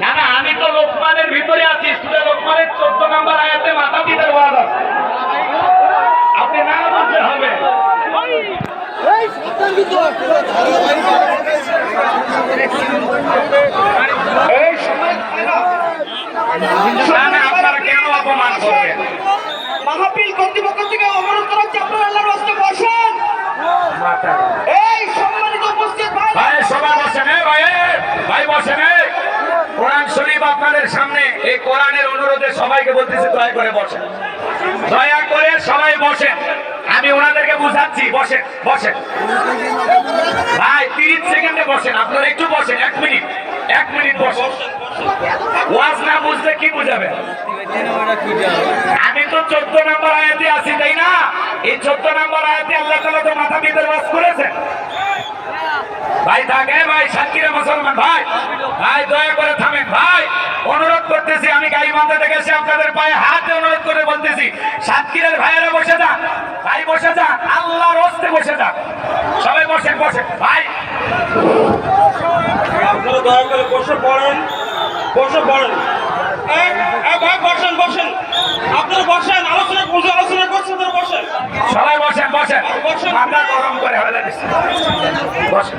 না না, আমি তো লোকমানের ভিতরে আছি। সূরা লোকমানের 14 নম্বর আয়াতে মাথা পিতার ওয়াজ আছে, আপনি না বুঝতে হবে। আপনারা কেন অপমান করবেন? মাহফিল কর্তৃপক্ষ থেকে অনুরোধ করা হচ্ছে, আপনারা আল্লাহর রাস্তে বসেন। এই সম্মানিত উপস্থিত ভাই, ভাই সবাই বসেন, ভাই ভাই বসেন। কোরআন শরীফ আপনাদের সামনে, এই কোরআনের অনুরোধে সবাইকে বলতেছি দয়া করে বসেন, দয়া করে সবাই বসেন। আমি ওনাদেরকে বুঝাচ্ছি, বসেন বসেন ভাই, 30 সেকেন্ডে বসেন। আপনারা একটু বসেন, 1 মিনিট বসেন। ওয়াজ না বুঝলে কি বুঝাবেন? আমি তো 14 নম্বর আয়াতে আছি, তাই না? এই 14 নম্বর আয়াতে আল্লাহ তাআলা তো মাথা পিতার ওয়াজ করেছেন। ভাই থাকে ভাই, সাক্ষীরা মুসলমান ভাই, ভাই দয়া করে থামেন ভাই, অনুরোধ করতেছি। আমি গাইবান্ধা থেকে এসে আপনাদের পায়ে হাতে অনুরোধ করে বলতেছি, সাতক্ষীরার ভাইয়েরা বসে যান, ভাই বসে যান, আল্লাহর হস্তে বসে যান, সবাই বসেন বসেন ভাই। আপনারা দয়া করে বসে পড়েন, বসে পড়েন। ভাই বসেন বসেন, আপনারা বসেন, আলোচনা করছেন, বসেন সবাই বসেন বসেন, বসেন। মাথা গরম করে হলে বসেন।